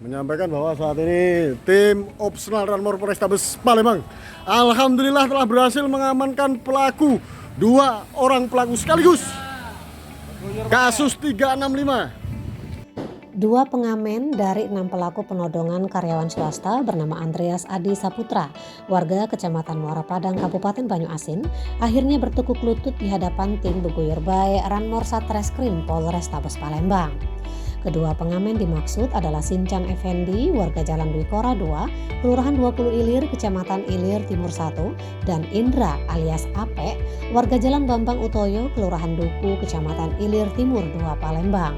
menyampaikan bahwa saat ini tim Opsional Ranmor Polrestabes Palembang alhamdulillah telah berhasil mengamankan pelaku, 2 orang pelaku sekaligus. Kasus 365. 2 pengamen dari 6 pelaku penodongan karyawan swasta bernama Andreas Adi Saputra, warga Kecamatan Muara Padang, Kabupaten Banyuasin, akhirnya bertekuk lutut di hadapan tim Bebuyur Bae Ranmor Satreskrim Polrestabes Palembang. Kedua pengamen dimaksud adalah Sincan Effendi, warga Jalan Dwi Kora 2, Kelurahan 20 Ilir, Kecamatan Ilir Timur 1, dan Indra alias Ape, warga Jalan Bambang Utoyo, Kelurahan Duku, Kecamatan Ilir Timur 2, Palembang.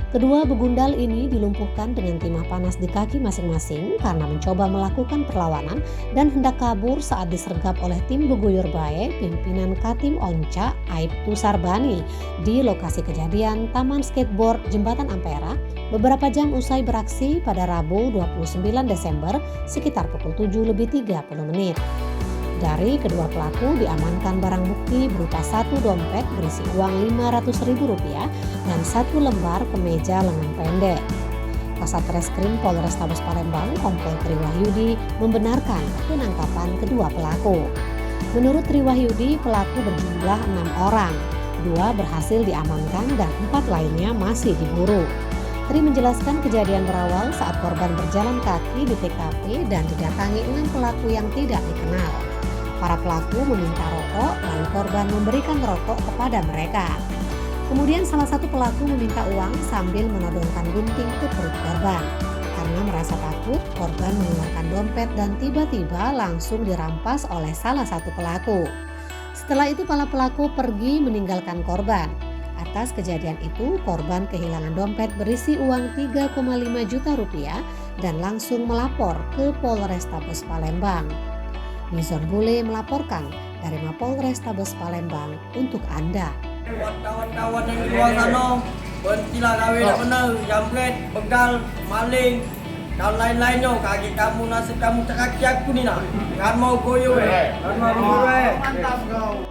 Kedua begundal ini dilumpuhkan dengan timah panas di kaki masing-masing karena mencoba melakukan perlawanan dan hendak kabur saat disergap oleh tim Bebuyur Bae pimpinan Katim Onca Aibtu Sarbani di lokasi kejadian Taman Skateboard Jembatan Ampera beberapa jam usai beraksi pada Rabu 29 Desember sekitar pukul 7:30. Dari kedua pelaku diamankan barang bukti berupa 1 dompet berisi uang Rp500.000 dan 1 lembar kemeja lengan pendek. Kasat Reskrim Polrestabes Palembang Kompol Triwahyudi membenarkan penangkapan kedua pelaku. Menurut Triwahyudi, pelaku berjumlah 6 orang, 2 berhasil diamankan dan 4 lainnya masih diburu. Tri menjelaskan kejadian berawal saat korban berjalan kaki di TKP dan didatangi 6 pelaku yang tidak dikenal. Para pelaku meminta rokok, lalu korban memberikan rokok kepada mereka. Kemudian salah satu pelaku meminta uang sambil menodongkan gunting ke perut korban. Karena merasa takut, korban mengeluarkan dompet dan tiba-tiba langsung dirampas oleh salah satu pelaku. Setelah itu para pelaku pergi meninggalkan korban. Atas kejadian itu, korban kehilangan dompet berisi uang Rp3,5 juta dan langsung melapor ke Polrestabes Palembang. Nizon Bule melaporkan dari Mapolrestabes Palembang untuk Anda. Buat kawan-kawan yang di luar sana, berhentilah kawin tak benar, jambret, begal, maling, dan lain-lainnya. Kaki kamu, nasib kamu, kaki aku ni nak. Kan mau goyo. Kan mau goyo. Mantap kau.